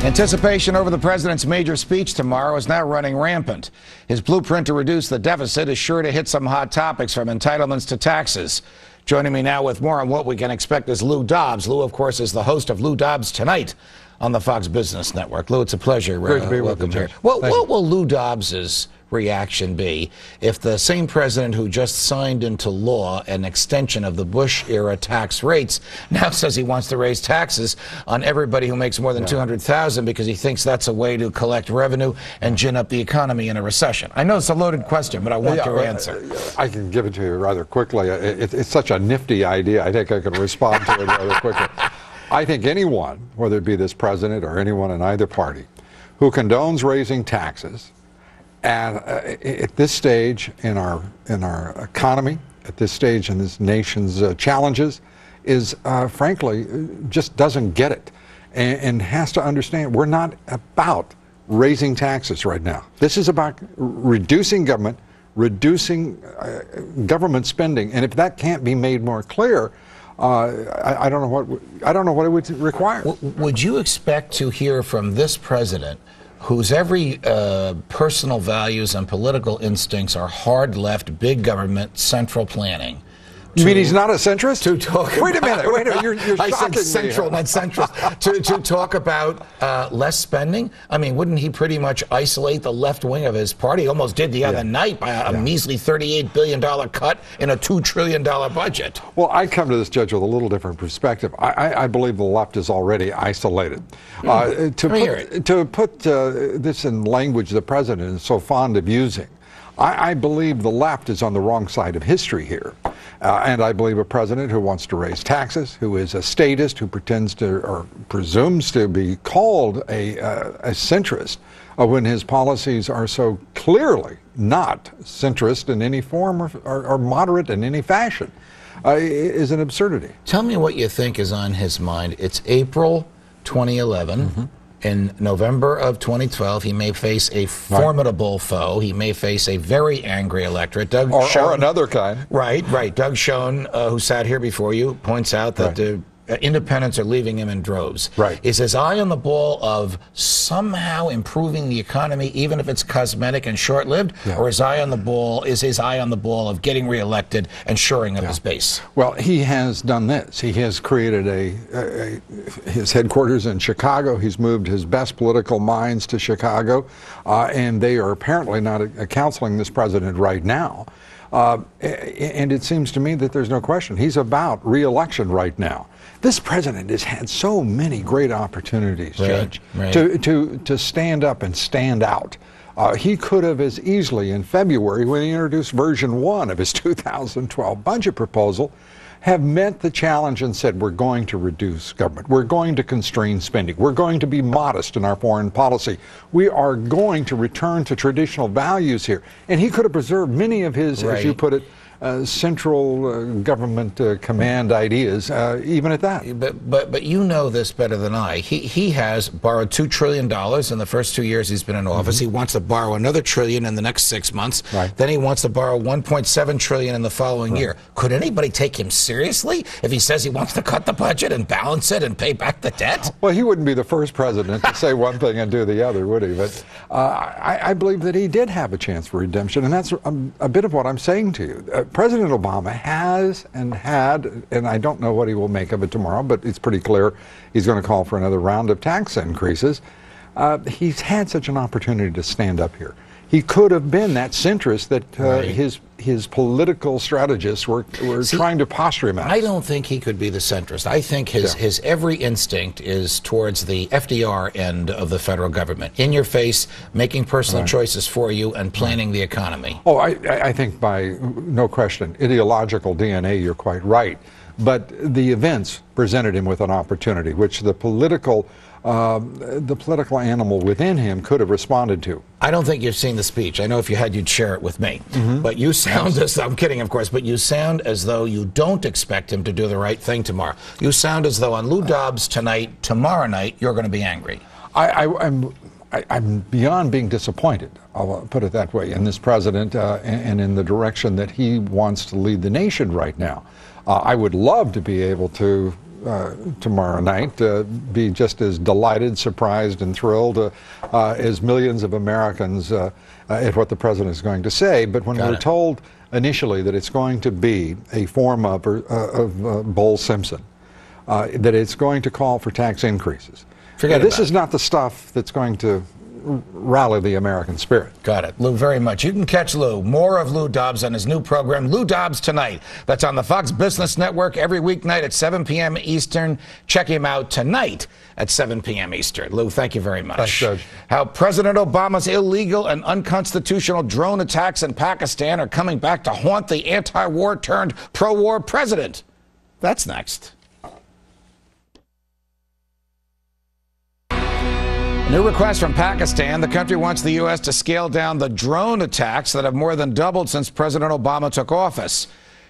Anticipation over the president's major speech tomorrow is now running rampant. His blueprint to reduce the deficit is sure to hit some hot topics, from entitlements to taxes. Joining me now with more on what we can expect is Lou Dobbs. Lou, of course, is the host of Lou Dobbs Tonight on the Fox Business Network. Lou, it's a pleasure. Great to be welcome with you, here. What will Lou Dobbs's reaction be if the same president who just signed into law an extension of the Bush-era tax rates now says he wants to raise taxes on everybody who makes more than $200,000 because he thinks that's a way to collect revenue and gin up the economy in a recession? I know it's a loaded question, but I want your answer. I can give it to you rather quickly. It's such a nifty idea. I think I can respond to it rather quickly. I think anyone, whether it be this president or anyone in either party, who condones raising taxes, and at this stage in our economy, at this stage in this nation's challenges, is frankly just doesn't get it, and has to understand we're not about raising taxes right now. This is about reducing government, reducing government spending, and if that can't be made more clear, I don't know what it would require. Would you expect to hear from this president, whose every personal values and political instincts are hard left, big government, central planning? You mean he's not a centrist? To talk wait a minute, you're I shocking said central, me. not centrist. to talk about less spending? I mean, wouldn't he pretty much isolate the left wing of his party? He almost did the other night by a measly $38 billion cut in a $2 trillion budget. Well, I come to this, Judge, with a little different perspective. I believe the left is already isolated. To put this in language the president is so fond of using, I believe the left is on the wrong side of history here. And I believe a president who wants to raise taxes, who is a statist, who pretends to or presumes to be called a centrist, when his policies are so clearly not centrist in any form or moderate in any fashion, is an absurdity. Tell me what you think is on his mind. It's April 2011. Mm-hmm. In November of 2012, he may face a formidable foe. He may face a very angry electorate. Doug Schoen, or another kind. Right. Doug Schoen, who sat here before you, points out that the independents are leaving him in droves. Right. Is his eye on the ball of somehow improving the economy, even if it's cosmetic and short-lived, or is his eye on the ball of getting reelected and shoring up his base? Well, he has done this. He has created his headquarters in Chicago. He's moved his best political minds to Chicago, and they are apparently not counseling this president right now. And it seems to me that there's no question. He's about re-election right now. This president has had so many great opportunities, Judge, to stand up and stand out. He could have as easily in February, when he introduced version 1 of his 2012 budget proposal, have met the challenge and said, we're going to reduce government. We're going to constrain spending. We're going to be modest in our foreign policy. We are going to return to traditional values here. And he could have preserved many of his, as you put it, central government command ideas, even at that. But you know this better than I. He has borrowed $2 trillion in the first 2 years he's been in office. He wants to borrow another $1 trillion in the next 6 months. Then he wants to borrow $1.7 trillion in the following year. Could anybody take him seriously if he says he wants to cut the budget and balance it and pay back the debt? Well, he wouldn't be the first president to say one thing and do the other, would he? But I believe that he did have a chance for redemption, and that's a bit of what I'm saying to you. President Obama has and had, and I don't know what he will make of it tomorrow, but it's pretty clear he's going to call for another round of tax increases. He's had such an opportunity to stand up here. He could have been that centrist that his political strategists were trying to posture him as. I don't think he could be the centrist. I think his every instinct is towards the FDR end of the federal government. In your face, making personal choices for you and planning the economy. Oh, I think by no question, ideological DNA, you're quite right. But the events presented him with an opportunity, which the political animal within him could have responded to. I don't think you've seen the speech. I know if you had, you'd share it with me. But you sound as, I'm kidding, of course, but you sound as though you don't expect him to do the right thing tomorrow. You sound as though on Lou Dobbs Tonight, tomorrow night, you're going to be angry. I'm beyond being disappointed, I'll put it that way, in this president and in the direction that he wants to lead the nation right now. I would love to be able to tomorrow night, be just as delighted, surprised, and thrilled as millions of Americans at what the president is going to say. But when we're told initially that it's going to be a form of Bowles-Simpson, that it's going to call for tax increases. This is not the stuff that's going to rally the American spirit. Got it. Lou, very much. You can catch Lou, more of Lou Dobbs on his new program, Lou Dobbs Tonight. That's on the Fox Business Network every weeknight at 7 p.m. Eastern. Check him out tonight at 7 p.m. Eastern. Lou, thank you very much. Thanks, Judge. How President Obama's illegal and unconstitutional drone attacks in Pakistan are coming back to haunt the anti-war turned pro-war president. That's next. New request from Pakistan. The country wants the U.S. to scale down the drone attacks that have more than doubled since President Obama took office.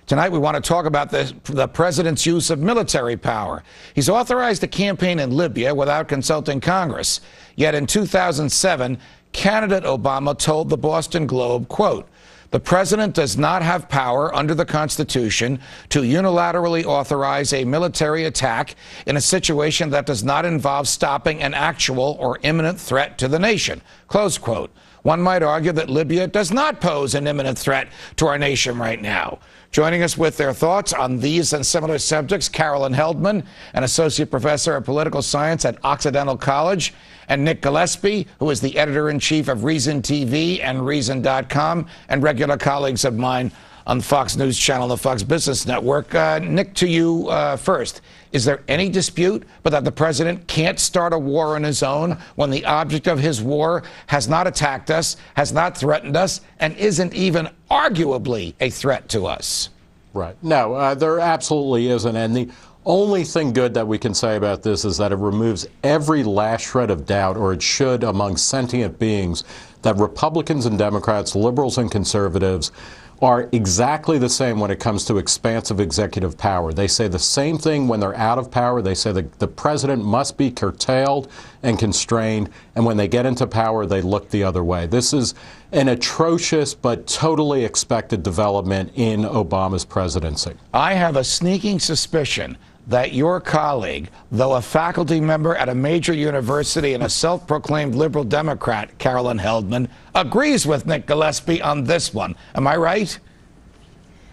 Tonight, we want to talk about the president's use of military power. He's authorized a campaign in Libya without consulting Congress. Yet in 2007, candidate Obama told the Boston Globe, quote, "The president does not have power under the Constitution to unilaterally authorize a military attack in a situation that does not involve stopping an actual or imminent threat to the nation." Close quote. One might argue that Libya does not pose an imminent threat to our nation right now. Joining us with their thoughts on these and similar subjects, Carolyn Heldman, an associate professor of political science at Occidental College, and Nick Gillespie, who is the editor-in-chief of Reason TV and Reason.com, and regular colleagues of mine on the Fox News Channel, the Fox Business Network. Nick, to you first. Is there any dispute but that the president can't start a war on his own when the object of his war has not attacked us, has not threatened us, and isn't even arguably a threat to us? Right. No, there absolutely isn't. And the only thing good that we can say about this is that it removes every last shred of doubt, or it should, among sentient beings, that Republicans and Democrats, liberals and conservatives, are exactly the same when it comes to expansive executive power. They say the same thing when they're out of power. They say that the president must be curtailed and constrained, and when they get into power, they look the other way. This is an atrocious but totally expected development in Obama's presidency. I have a sneaking suspicion that your colleague, though a faculty member at a major university and a self-proclaimed liberal Democrat, Carolyn Heldman, agrees with Nick Gillespie on this one. Am I right?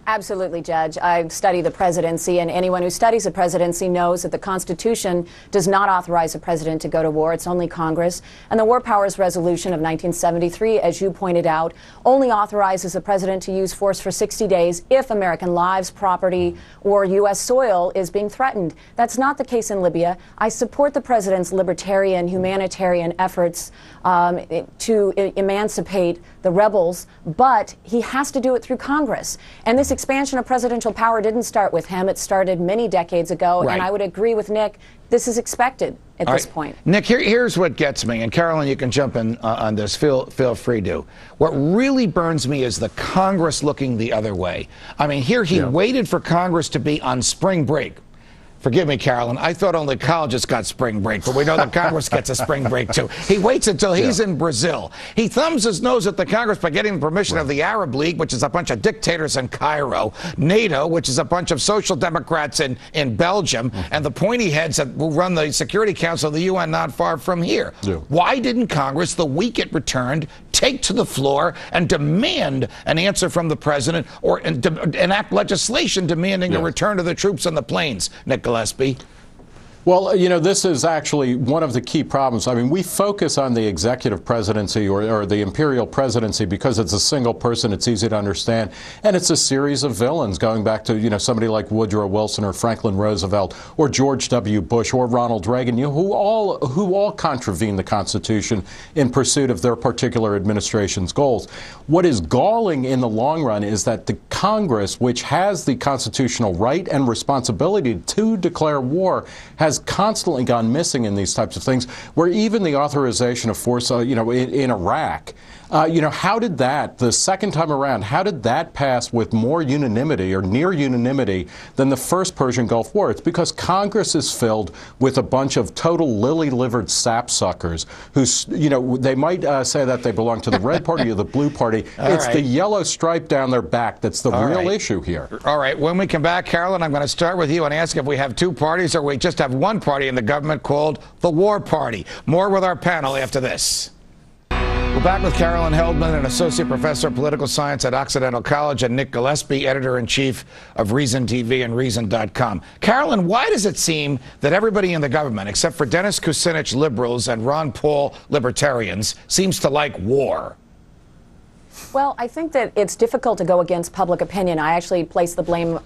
Absolutely, Judge. I study the presidency, and anyone who studies the presidency knows that the Constitution does not authorize a president to go to war. It's only Congress. And the War Powers Resolution of 1973, as you pointed out, only authorizes the president to use force for 60 days if American lives, property, or U.S. soil is being threatened. That's not the case in Libya. I support the president's libertarian, humanitarian efforts to emancipate the rebels, but he has to do it through Congress. And this expansion of presidential power didn't start with him. It started many decades ago, right. And I would agree with Nick. This is expected at this point. Nick, here's what gets me, and Carolyn, you can jump in on this. Feel free to. What really burns me is the Congress looking the other way. I mean, here he waited for Congress to be on spring break. Forgive me, Carolyn. I thought only colleges got spring break, but we know that Congress gets a spring break, too. He waits until he's in Brazil. He thumbs his nose at the Congress by getting the permission of the Arab League, which is a bunch of dictators in Cairo, NATO, which is a bunch of social democrats in Belgium, and the pointy heads that will run the Security Council of the UN not far from here. Yeah. Why didn't Congress, the week it returned, take to the floor and demand an answer from the president or enact legislation demanding the return of the troops on the plains? Nick Gillespie. Well, you know, this is actually one of the key problems. I mean, we focus on the executive presidency or the imperial presidency because it's a single person, it's easy to understand, and it's a series of villains going back to, you know, somebody like Woodrow Wilson or Franklin Roosevelt or George W. Bush or Ronald Reagan, you know, who all contravene the Constitution in pursuit of their particular administration's goals. What is galling in the long run is that the Congress, which has the constitutional right and responsibility to declare war, has constantly gone missing in these types of things, where even the authorization of force, in Iraq, How did that, the second time around, how did that pass with more unanimity or near unanimity than the first Persian Gulf War? It's because Congress is filled with a bunch of total lily-livered sapsuckers who, they might say that they belong to the red party or the blue party. It's the yellow stripe down their back that's the real issue here. All right. When we come back, Carolyn, I'm going to start with you and ask if we have two parties or we just have one party in the government called the War Party. More with our panel after this. We're back with Carolyn Heldman, an associate professor of political science at Occidental College, and Nick Gillespie, editor-in-chief of Reason TV and Reason.com. Carolyn, why does it seem that everybody in the government, except for Dennis Kucinich liberals and Ron Paul libertarians, seems to like war? Well, I think that it's difficult to go against public opinion. I actually place the blame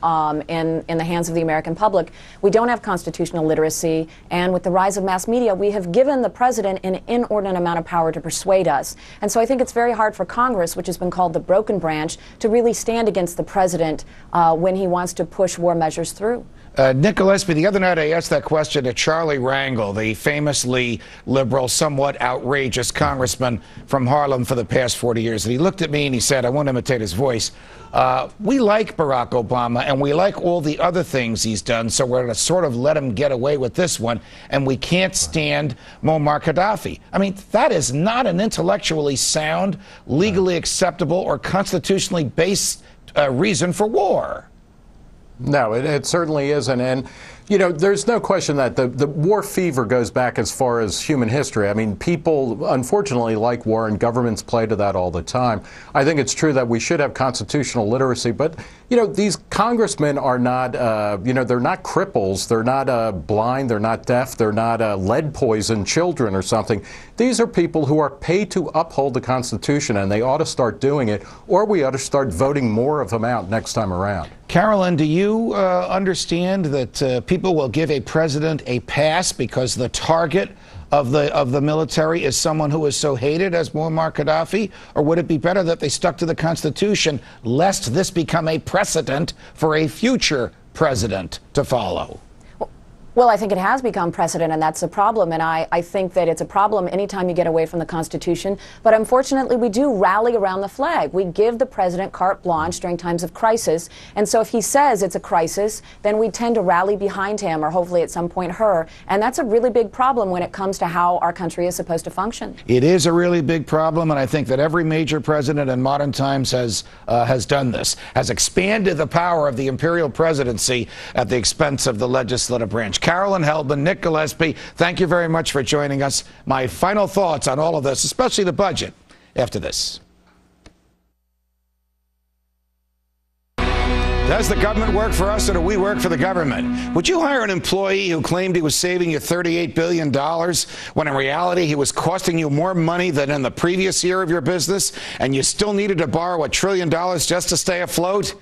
in the hands of the American public. We don't have constitutional literacy, and with the rise of mass media, we have given the president an inordinate amount of power to persuade us. And so I think it's very hard for Congress, which has been called the broken branch, to really stand against the president when he wants to push war measures through. Nick Gillespie, the other night I asked that question to Charlie Rangel, the famously liberal, somewhat outrageous congressman from Harlem for the past 40 years. And he looked at me and he said, I won't imitate his voice, we like Barack Obama and we like all the other things he's done, so we're going to sort of let him get away with this one, and we can't stand Muammar Gaddafi. I mean, that is not an intellectually sound, legally acceptable, or constitutionally based reason for war. No, it certainly isn't. And, there's no question that the war fever goes back as far as human history. I mean, people, unfortunately, like war, and governments play to that all the time. I think it's true that we should have constitutional literacy, but, these congressmen are not, they're not cripples. They're not blind. They're not deaf. They're not lead-poisoned children or something. These are people who are paid to uphold the Constitution, and they ought to start doing it, or we ought to start voting more of them out next time around. Carolyn, do you understand that people will give a president a pass because the target of the military is someone who is so hated as Muammar Gaddafi? Or would it be better that they stuck to the Constitution, lest this become a precedent for a future president to follow? Well, I think it has become precedent, and that's a problem. And I think that it's a problem anytime you get away from the Constitution. But unfortunately, we do rally around the flag. We give the president carte blanche during times of crisis. And so if he says it's a crisis, then we tend to rally behind him, or hopefully at some point her. And that's a really big problem when it comes to how our country is supposed to function. It is a really big problem, and I think that every major president in modern times has done this, has expanded the power of the imperial presidency at the expense of the legislative branch. Carolyn Heldman, Nick Gillespie, thank you very much for joining us. My final thoughts on all of this, especially the budget, after this. Does the government work for us, or do we work for the government? Would you hire an employee who claimed he was saving you $38 billion when in reality he was costing you more money than in the previous year of your business, and you still needed to borrow $1 trillion just to stay afloat?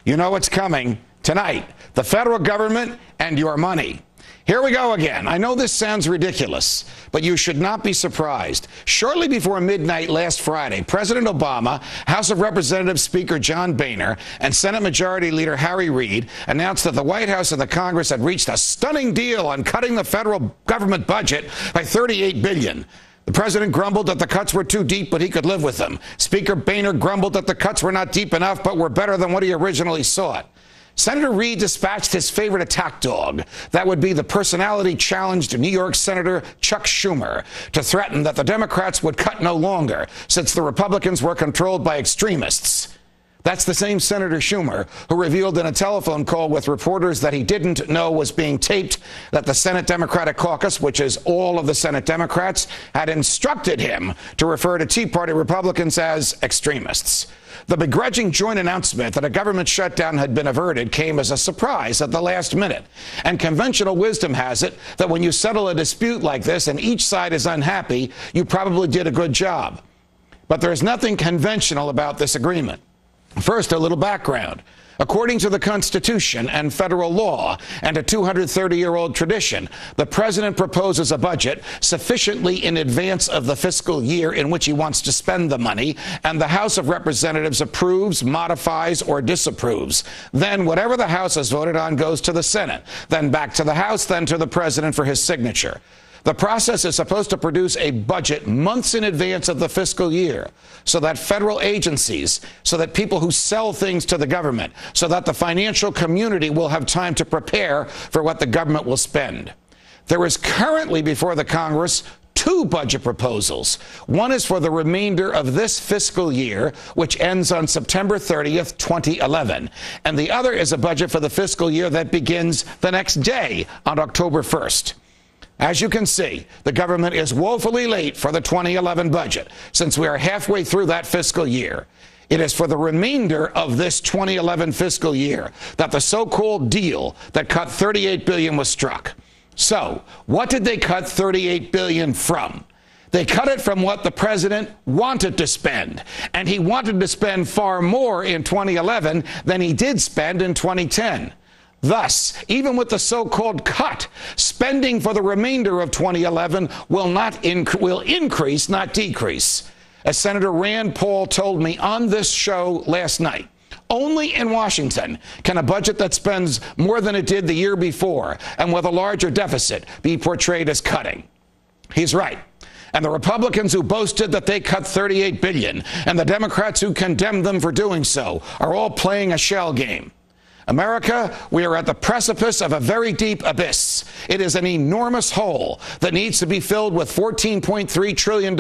You know what's coming tonight. The federal government and your money. Here we go again. I know this sounds ridiculous, but you should not be surprised. Shortly before midnight last Friday, President Obama, House of Representatives Speaker John Boehner, and Senate Majority Leader Harry Reid announced that the White House and the Congress had reached a stunning deal on cutting the federal government budget by $38 billion. The president grumbled that the cuts were too deep, but he could live with them. Speaker Boehner grumbled that the cuts were not deep enough, but were better than what he originally sought. Senator Reid dispatched his favorite attack dog, that would be the personality-challenged New York Senator Chuck Schumer, to threaten that the Democrats would cut no longer, since the Republicans were controlled by extremists. That's the same Senator Schumer who revealed in a telephone call with reporters that he didn't know was being taped that the Senate Democratic Caucus, which is all of the Senate Democrats, had instructed him to refer to Tea Party Republicans as extremists. The begrudging joint announcement that a government shutdown had been averted came as a surprise at the last minute. And conventional wisdom has it that when you settle a dispute like this and each side is unhappy, you probably did a good job. But there's nothing conventional about this agreement. First, a little background. According to the Constitution and federal law and a 230-year-old tradition, the president proposes a budget sufficiently in advance of the fiscal year in which he wants to spend the money, and the House of Representatives approves, modifies, or disapproves. Then whatever the House has voted on goes to the Senate, then back to the House, then to the president for his signature. The process is supposed to produce a budget months in advance of the fiscal year so that federal agencies, so that people who sell things to the government, so that the financial community will have time to prepare for what the government will spend. There is currently before the Congress 2 budget proposals. One is for the remainder of this fiscal year, which ends on September 30th, 2011. And the other is a budget for the fiscal year that begins the next day on October 1st. As you can see, the government is woefully late for the 2011 budget, since we are halfway through that fiscal year. It is for the remainder of this 2011 fiscal year that the so-called deal that cut $38 billion was struck. So, what did they cut $38 billion from? They cut it from what the president wanted to spend, and he wanted to spend far more in 2011 than he did spend in 2010. Thus, even with the so-called cut, spending for the remainder of 2011 will increase, not decrease. As Senator Rand Paul told me on this show last night, only in Washington can a budget that spends more than it did the year before and with a larger deficit be portrayed as cutting. He's right. And the Republicans who boasted that they cut $38 billion and the Democrats who condemned them for doing so are all playing a shell game. America, we are at the precipice of a very deep abyss. It is an enormous hole that needs to be filled with $14.3 trillion.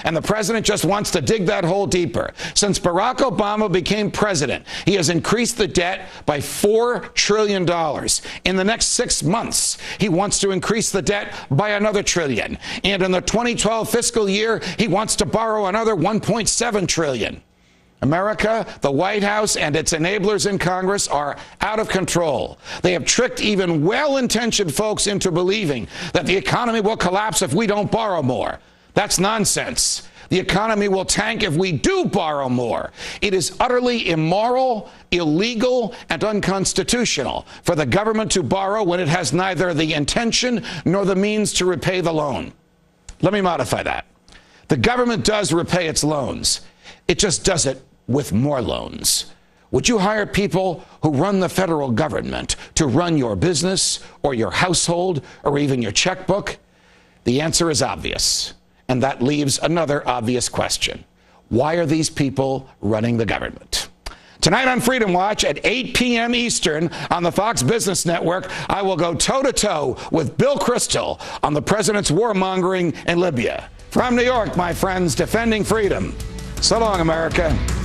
And the president just wants to dig that hole deeper. Since Barack Obama became president, he has increased the debt by $4 trillion. In the next 6 months, he wants to increase the debt by another trillion. And in the 2012 fiscal year, he wants to borrow another $1.7 trillion. America, the White House, and its enablers in Congress are out of control. They have tricked even well-intentioned folks into believing that the economy will collapse if we don't borrow more. That's nonsense. The economy will tank if we do borrow more. It is utterly immoral, illegal, and unconstitutional for the government to borrow when it has neither the intention nor the means to repay the loan. Let me modify that. The government does repay its loans. It just does it with more loans. Would you hire people who run the federal government to run your business or your household or even your checkbook? The answer is obvious. And that leaves another obvious question. Why are these people running the government? Tonight on Freedom Watch at 8 p.m. Eastern on the Fox Business Network, I will go toe-to-toe with Bill Kristol on the president's warmongering in Libya. From New York, my friends, defending freedom. So long, America.